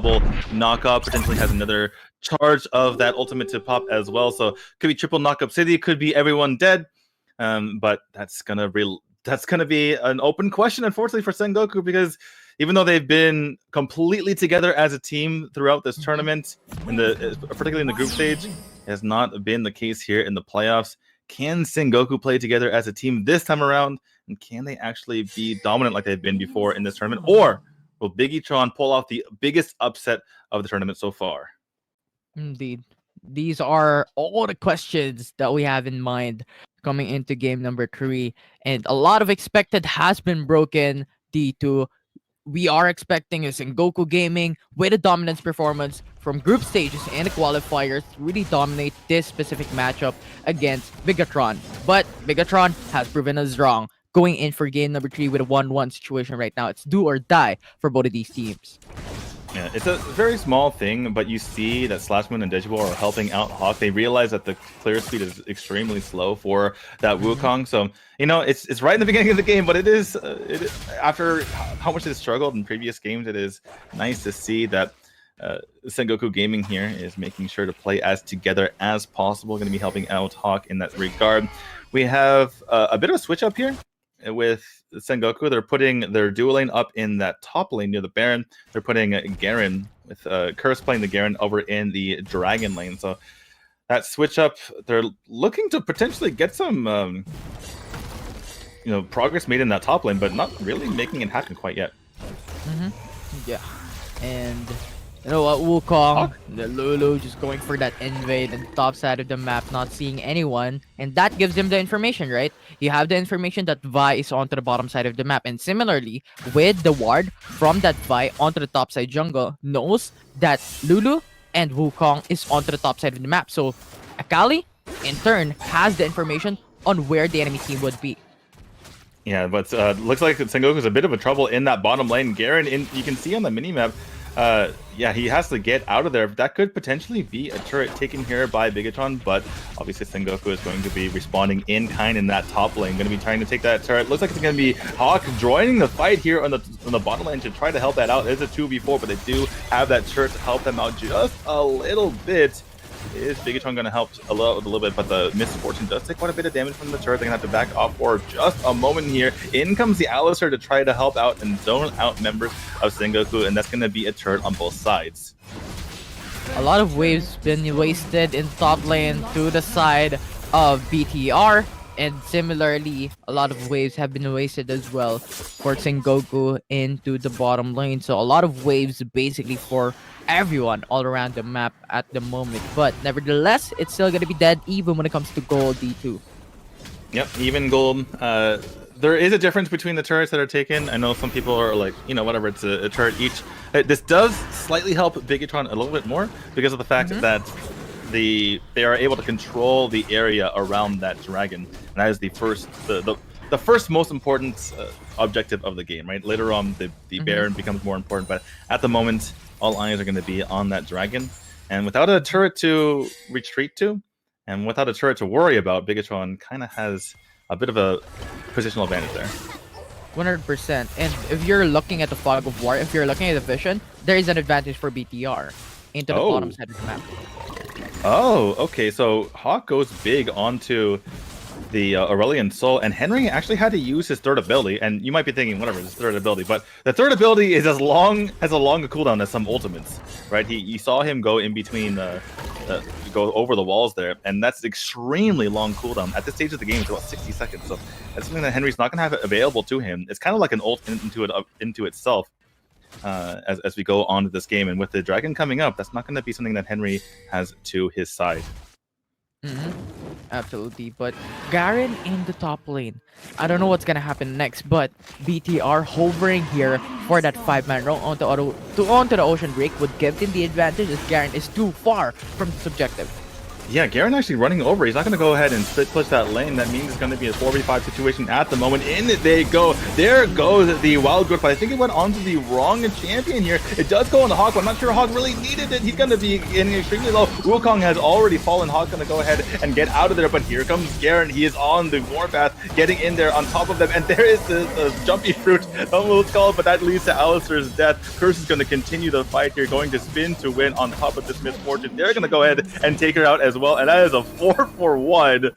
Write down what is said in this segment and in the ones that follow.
double knockup, potentially has another charge of that ultimate to pop as well. So could be triple knockup city, could be everyone dead. But that's gonna be an open question, unfortunately, for Sengoku, because even though they've been completely together as a team throughout this tournament, particularly in the group stage, it has not been the case here in the playoffs. Can Sengoku play together as a team this time around? And can they actually be dominant like they've been before in this tournament? Or will Bigetron pull off the biggest upset of the tournament so far? Indeed. These are all the questions that we have in mind coming into game number 3. And a lot of expected has been broken. D2, we are expecting a Sengoku Gaming with a dominance performance from group stages and the qualifiers to really dominate this specific matchup against Bigetron. But Bigetron has proven us wrong, going in for game number 3 with a 1-1 situation right now. It's do or die for both of these teams. Yeah, it's a very small thing, but you see that Slash Moon and Digiball are helping out Hawk. They realize that the clear speed is extremely slow for that Wukong. So, it's right in the beginning of the game, but it is after how much it struggled in previous games, it is nice to see that Sengoku Gaming here is making sure to play as together as possible. Going to be helping out Hawk in that regard. We have a bit of a switch up here with Sengoku. They're dual lane up in that top lane near the Baron. They're putting Garen with Curse playing the Garen over in the Dragon lane. So that switch up, they're looking to potentially get some progress made in that top lane, but not really making it happen quite yet. Yeah, and you know what, Wukong, the Lulu just going for that invade and top side of the map, not seeing anyone, and that gives him the information, right? You have the information that Vi is onto the bottom side of the map, and similarly, with the ward from that Vi onto the top side jungle, knows that Lulu and Wukong is onto the top side of the map. So Akali, in turn, has the information on where the enemy team would be. Yeah, but looks like Sengoku's a bit of a trouble in that bottom lane. Garen, you can see on the minimap, he has to get out of there. That could potentially be a turret taken here by Bigetron, but obviously Sengoku is going to be responding in kind in that top lane. Going to be trying to take that turret. Looks like it's going to be Hawk joining the fight here on the bottom lane to try to help that out. It's a 2v4, but they do have that turret to help them out just a little bit. Is Bigetron going to help a little bit, but the Misfortune does take quite a bit of damage from the turret. They're going to have to back off for just a moment here. In comes the Alistar to try to help out and zone out members of Sengoku, and that's going to be a turret on both sides. A lot of waves been wasted in top lane to the side of BTR, and similarly, a lot of waves have been wasted as well for Sengoku into the bottom lane. So a lot of waves basically for everyone all around the map at the moment, but nevertheless, it's still gonna be dead even when it comes to gold. D2. Yep, even gold. There is a difference between the turrets that are taken. I know some people are like, whatever, it's a turret each. This does slightly help Bigetron a little bit more because of the fact that they are able to control the area around that dragon, and that is the first most important objective of the game, right? Later on, the Baron becomes more important, but at the moment, all eyes are going to be on that dragon. And without a turret to retreat to, and without a turret to worry about, Bigetron kind of has a bit of a positional advantage there. 100%. And if you're looking at the fog of war, if you're looking at the vision, there is an advantage for BTR into the bottom side of the map. Oh, okay. So Hawk goes big onto the Aurelion Soul, and Henry actually had to use his third ability. And you might be thinking, whatever, his third ability, but the third ability is has a long cooldown as some ultimates, right? You saw him go in between, go over the walls there, and that's extremely long cooldown. At this stage of the game, it's about 60 seconds, so that's something that Henry's not going to have available to him. It's kind of like an ult into itself. As we go on to this game, and with the dragon coming up, that's not going to be something that Henry has to his side. Absolutely, but Garen in the top lane. I don't know what's gonna happen next, but BTR hovering here for that 5-man roam onto the Ocean Break would give him the advantage as Garen is too far from the objective. Yeah, Garen actually running over. He's not going to go ahead and split push that lane. That means it's going to be a 4v5 situation at the moment. In they go. There goes the Wild Growth, but I think it went onto the wrong champion here. It does go on the Hawk, but I'm not sure Hawk really needed it. He's going to be getting extremely low. Wukong has already fallen. Hawk's going to go ahead and get out of there, but here comes Garen. He is on the warpath, getting in there on top of them, and there is the jumpy fruit, almost called, but that leads to Alistar's death. Curse is going to continue the fight here, going to spin to win on top of this misfortune. They're going to go ahead and take her out as well, and that is a 4-for-1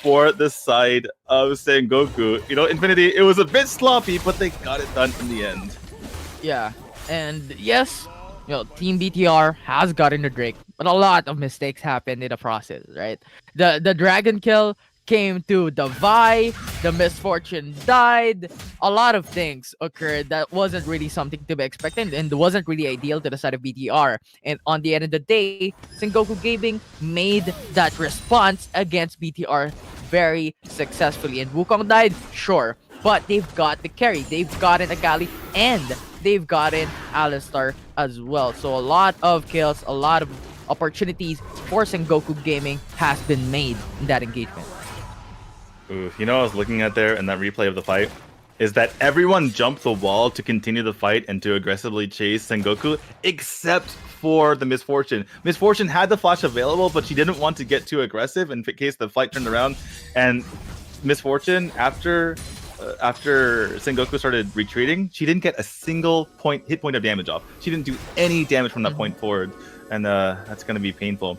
for the side of Sengoku. You know, Infinity, it was a bit sloppy, but they got it done in the end. Yeah, and yes, you know, Team BTR has gotten the Drake, but a lot of mistakes happened in the process, right? The dragon kill came to the Vi, the misfortune died, a lot of things occurred that wasn't really something to be expected and wasn't really ideal to the side of BTR. And on the end of the day, Sengoku Gaming made that response against BTR very successfully. And Wukong died, sure, but they've got the carry, they've gotten Akali, and they've gotten Alistar as well. So a lot of kills, a lot of opportunities for Sengoku Gaming has been made in that engagement. Ooh, you know what I was looking at there in that replay of the fight? Is that everyone jumped the wall to continue the fight and to aggressively chase Sengoku, except for the Misfortune. Misfortune had the flash available, but she didn't want to get too aggressive in case the fight turned around. And Misfortune, after Sengoku started retreating, she didn't get a single hit point of damage off. She didn't do any damage from that point forward, and that's going to be painful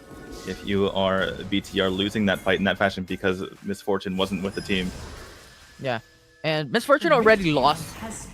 if you are BTR losing that fight in that fashion because Misfortune wasn't with the team. Yeah, and Misfortune already lost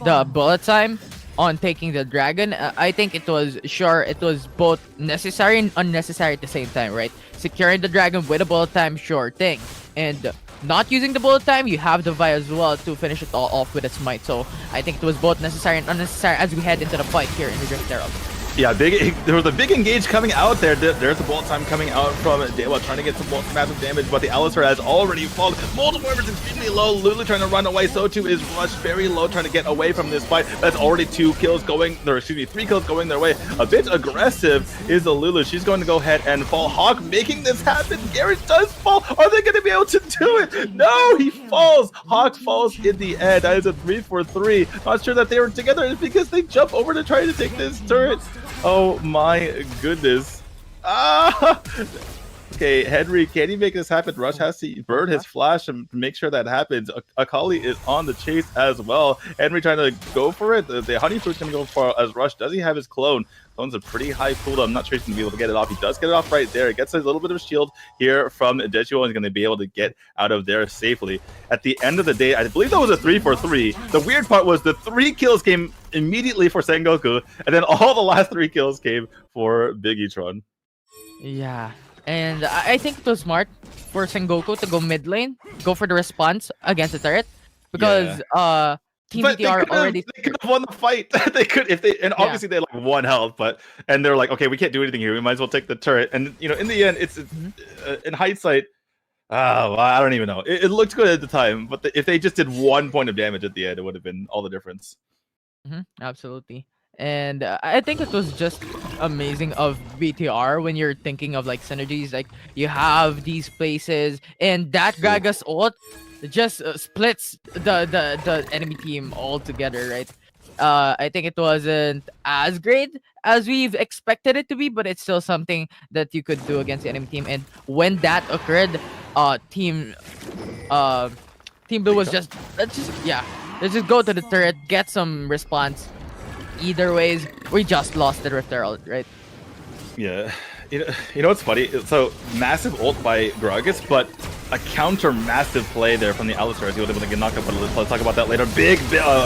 the bullet time on taking the dragon. I think it was both necessary and unnecessary at the same time, right? Securing the dragon with a bullet time, sure thing, and not using the bullet time, you have the Vi as well to finish it all off with a smite. So I think it was both necessary and unnecessary as we head into the fight here in the Rift Herald. Yeah, there was a big engage coming out there. There's a bullet time coming out from Dewa trying to get some massive damage, but the Alistar has already fallen. Multiple members extremely low. Lulu trying to run away. So too is Rush, very low, trying to get away from this fight. That's already 3 kills going their way. A bit aggressive is the Lulu. She's going to go ahead and fall. Hawk making this happen. Garrett does fall. Are they going to be able to do it? No, he falls. Hawk falls in the end. That is a 3-for-3. Not sure that they were together. It's because they jump over to try to take this turret. Oh my goodness. Ah! Okay, Henry, can he make this happen? Rush has to burn his flash and make sure that happens. Akali is on the chase as well. Henry trying to go for it. The honey fruit's going to go for as Rush. Does he have his clone? Clone's a pretty high cooldown. I'm not sure he's going to be able to get it off. He does get it off right there. It gets a little bit of a shield here from Dejuo and is going to be able to get out of there safely. At the end of the day, I believe that was a 3-for-3. The weird part was the 3 kills came immediately for Sengoku, and then all the last 3 kills came for Bigetron. Yeah. And I think it was smart for Sengoku to go mid lane, go for the response against the turret, because Team BTR already they could have won the fight. They could obviously they had like 1 health, and they're like, okay, we can't do anything here. We might as well take the turret. And you know, in the end, it's in hindsight, well, I don't even know. It looked good at the time, but if they just did 1 point of damage at the end, it would have been all the difference. Absolutely. And I think it was just amazing of BTR when you're thinking of like synergies. Like you have these places, and that Gragas ult just splits the enemy team all together, right? I think it wasn't as great as we've expected it to be, but it's still something that you could do against the enemy team. And when that occurred, Team Blue was just let's just go to the turret, get some response. Either ways, we just lost the Rift Herald, right? Yeah. You know what's funny? So, massive ult by Gragas, but a counter massive play there from the Alistar as he was able to get knocked up, but let's talk about that later. Big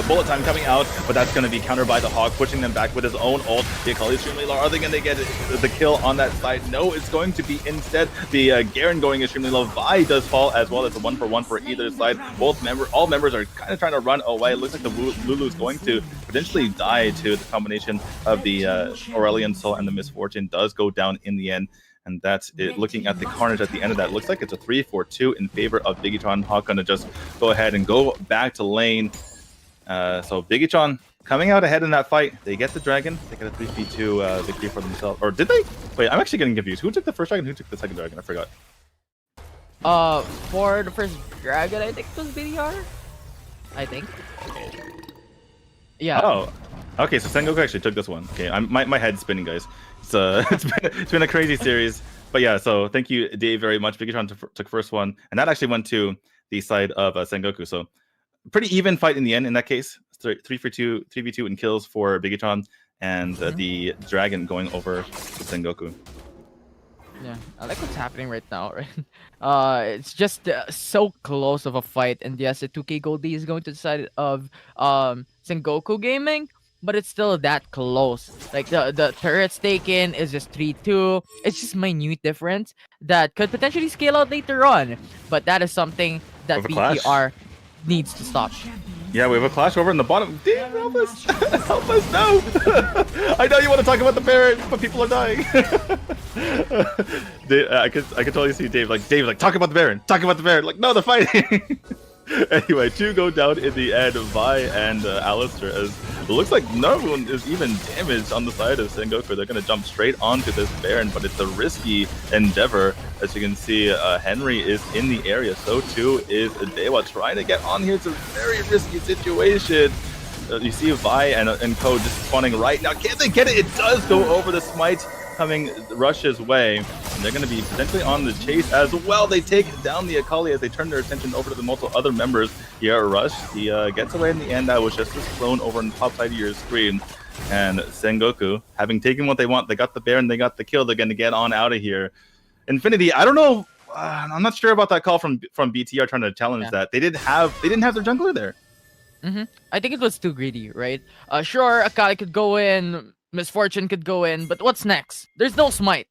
bullet time coming out, but that's going to be countered by the Hawk, pushing them back with his own ult. The Akali is extremely low. Are they going to get the kill on that side? No, it's going to be instead the Garen going extremely low. Vi does fall as well. It's a 1-for-1 for either side. All members are kind of trying to run away. It looks like the Lulu is going to potentially die to the combination of the Aurelion Soul and the Misfortune does go down in the end. And that's it. Looking at the carnage at the end of that, looks like it's a 3-for-2 in favor of Bigetron. Hawk gonna just go ahead and go back to lane. So Bigetron coming out ahead in that fight. They get the dragon. They get a 3v2 victory for themselves. Or did they? Wait, I'm actually getting confused. Who took the first dragon? Who took the second dragon? I forgot. For the first dragon, I think it was BDR. I think. Yeah. Oh, okay. So Sengoku actually took this one. Okay, my head's spinning, guys. It's it's been a crazy series. But yeah, so thank you, Dave, very much. Bigetron took first one, and that actually went to the side of Sengoku. So pretty even fight in the end. In that case, 3v2 in kills for Bigetron, and the dragon going over to Sengoku. Yeah, I like what's happening right now, right? It's just so close of a fight, and yes, the 2K Goldie is going to the side of Sengoku Gaming, but it's still that close. Like the turrets taken is just 3-2. It's just minute difference that could potentially scale out later on, but that is something that BTR needs to stop. Yeah, we have a clash over in the bottom. Dave, help us! Help us! No! I know you want to talk about the Baron, but people are dying. I could totally see Dave like talk about the Baron. Talk about the Baron. Like, no, they're fighting. Anyway, 2 go down in the end. Vi and Alistair, as it looks like no one is even damaged on the side of Sengoku. They're going to jump straight onto this Baron, but it's a risky endeavor. As you can see, Henry is in the area. So too is Dewa trying to get on here. It's a very risky situation. You see Vi and Co just spawning right now. Can they get it? It does go over the smite coming Rush's way. And they're going to be potentially on the chase as well. They take down the Akali as they turn their attention over to the multiple other members here. Rush, he gets away in the end. That was just flown over on the top side of your screen. And Sengoku, having taken what they want, they got the Baron, they got the kill. They're going to get on out of here. Infinity, I don't know. I'm not sure about that call from BTR trying to challenge that. They didn't have their jungler there. I think it was too greedy, right? Sure, Akali could go in, Misfortune could go in, but what's next? There's no smite.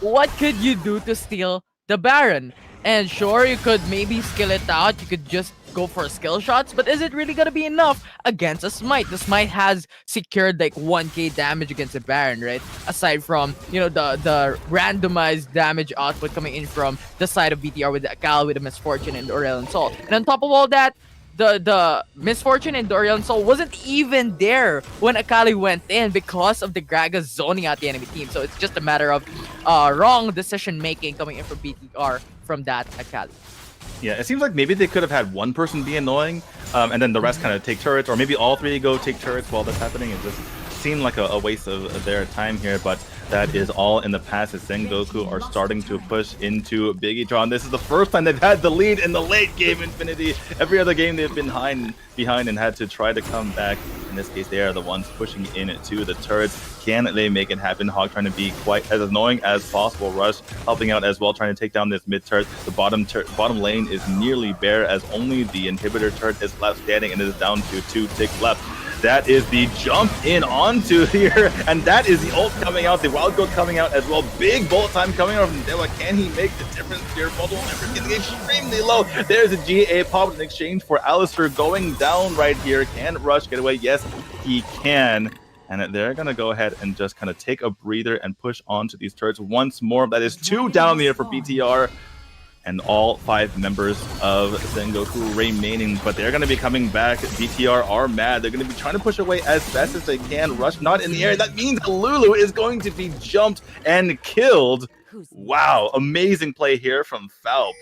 What could you do to steal the Baron? And sure, you could maybe skill it out. You could just go for skill shots, but is it really gonna be enough against a smite? The smite has secured like 1k damage against the Baron, right? Aside from, you know, the randomized damage output coming in from the side of BTR with the Akali, with the Misfortune and the Aurelion Sol. And on top of all that, the Misfortune and the Aurelion Sol wasn't even there when Akali went in because of the Gragas zoning out the enemy team. So it's just a matter of wrong decision making coming in from BTR from that Akali. Yeah, it seems like maybe they could have had one person be annoying, and then the rest kind of take turrets, or maybe all 3 go take turrets while that's happening. It just seemed like a waste of their time here, but that is all in the past as Sengoku are starting to push into Bigetron. This is the first time they've had the lead in the late game, Infinity. Every other game they've been behind and had to try to come back. In this case, they are the ones pushing into the turrets. Can they make it happen? Hog trying to be quite as annoying as possible. Rush helping out as well, trying to take down this mid turret. The bottom lane is nearly bare as only the inhibitor turret is left standing, and it is down to 2 ticks left. That is the jump in onto here, and that is the ult coming out, the wild goat coming out as well. Big bullet time coming out from Dewa. Can he make the difference here? Multiple members getting extremely low. There's a GA pop in exchange for Alistair going down right here. Can Rush get away? Yes, he can. And they're going to go ahead and just kind of take a breather and push onto these turrets once more. That is 2 down here for BTR. And all 5 members of Sengoku remaining, but they're going to be coming back. BTR are mad. They're going to be trying to push away as fast as they can. Rush not in the air. That means Lulu is going to be jumped and killed. Wow, amazing play here from Falp.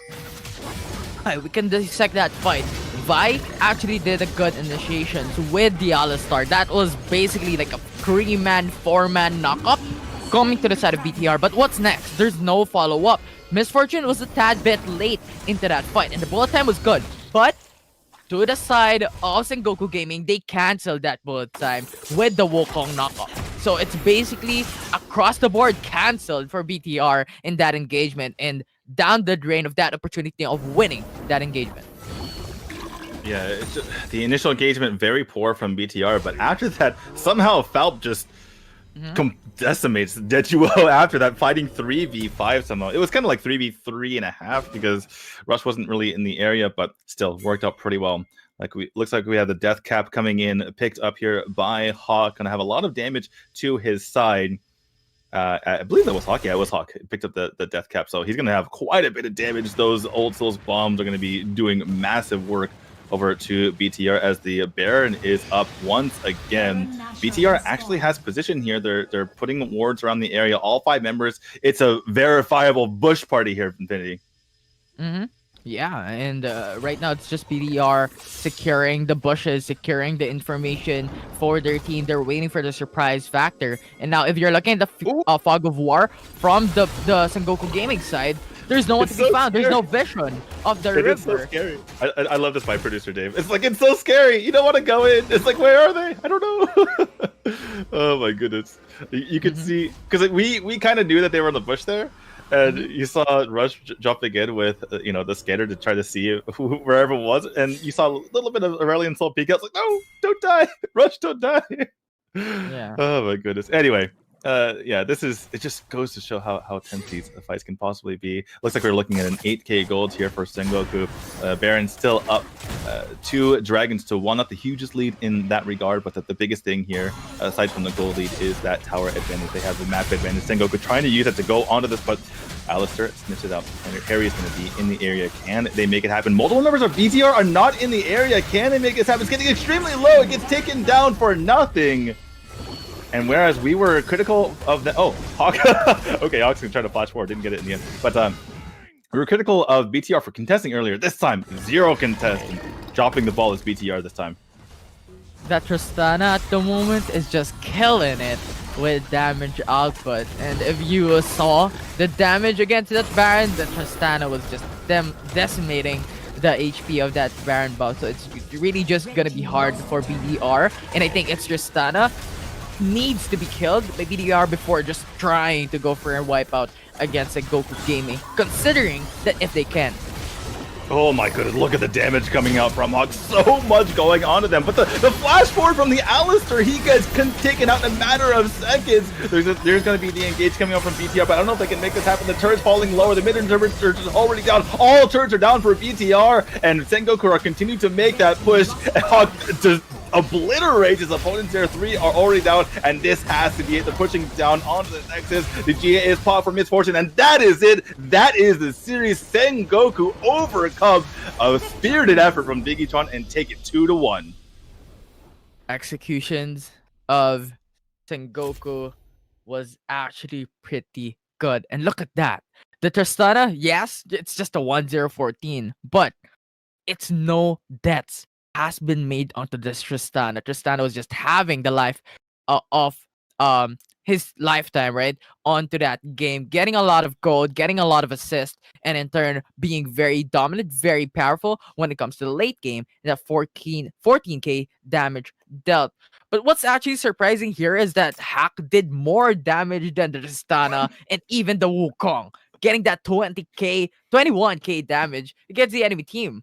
Alright, we can dissect that fight. Vi actually did a good initiation with the Alistar. That was basically like a 3-man, 4-man knockup coming to the side of BTR. But what's next? There's no follow-up. Misfortune was a tad bit late into that fight, and the bullet time was good. But to the side of Sengoku Gaming, they canceled that bullet time with the Wukong knockup. So it's basically across the board canceled for BTR in that engagement, and down the drain of that opportunity of winning that engagement. Yeah, it's just, the initial engagement very poor from BTR, but after that, somehow Falp just decimates the duo after that, fighting 3v5 somehow. It was kind of like 3v3.5 because Rush wasn't really in the area, but still worked out pretty well. Looks like we have the death cap coming in, picked up here by Hawk, gonna have a lot of damage to his side. I believe that was Hawk. Yeah, it was Hawk. Picked up the death cap, so he's gonna have quite a bit of damage. Those bombs are gonna be doing massive work over to BTR as the Baron is up once again. BTR actually has position here. They're putting wards around the area. All 5 members. It's a verifiable bush party here, Infinity. Mm-hmm. Yeah, and right now it's just BDR securing the bushes, securing the information for their team. They're waiting for the surprise factor. And now, if you're looking at the fog of war from the Sengoku Gaming side, there's no one to be found. There's no vision of the river. It's so scary. I love this by producer Dave. It's like, it's so scary. You don't want to go in. It's like, where are they? I don't know. Oh my goodness. You could see, because we kind of knew that they were in the bush there. And you saw Rush jumping in with, the scanner to try to see wherever it was. And you saw a little bit of Aurelion Soul peek. I was like, no, don't die. Rush, don't die. Yeah. Oh my goodness. Anyway, it just goes to show how tense these fights can possibly be. Looks like we're looking at an 8k gold here for Sengoku. Baron still up 2 dragons to 1. Not the hugest lead in that regard, but the biggest thing here, aside from the gold lead, is that tower advantage. They have the map advantage. Sengoku trying to use that to go onto this, but Alistair sniffs it out. And Harry is going to be in the area. Can they make it happen? Multiple numbers of BTR are not in the area. Can they make this happen? It's getting extremely low. It gets taken down for nothing. And whereas we were critical of the Hawk, okay, Hawk's gonna try to flash forward, didn't get it in the end. But we were critical of BTR for contesting earlier. This time, 0 contest, and dropping the ball is BTR this time. That Tristana at the moment is just killing it with damage output. And if you saw the damage against that Baron, the Tristana was just decimating the HP of that Baron buff. So it's really just gonna be hard for BDR. And I think it's Tristana needs to be killed by BDR before just trying to go for a wipeout against Sengoku Gaming, considering that if they can. Oh my goodness, look at the damage coming out from Hawk. So much going on to them. But the flash forward from the Alistair, he gets taken out in a matter of seconds. There's going to be the engage coming out from BTR, but I don't know if they can make this happen. The turret's falling lower. The mid-range turret is already down. All turrets are down for BTR, and Sengoku are continuing to make that push. And Hawk just obliterate his opponents there. 3 are already down, and this has to be it. They're pushing down onto the Nexus. The GA is popped for misfortune, and that is it. That is the series. Sengoku overcome a spirited effort from Bigetron and take it 2-1. Executions of Sengoku was actually pretty good, and look at that. The Tristana, yes, it's just a 1-0-14, but it's no deaths has been made onto this Tristana. Tristana was just having the life of his lifetime, right? Onto that game, getting a lot of gold, getting a lot of assists, and in turn being very dominant, very powerful when it comes to the late game. That 14k damage dealt. But what's actually surprising here is that Hack did more damage than the Tristana and even the Wukong, getting that 21k damage against the enemy team.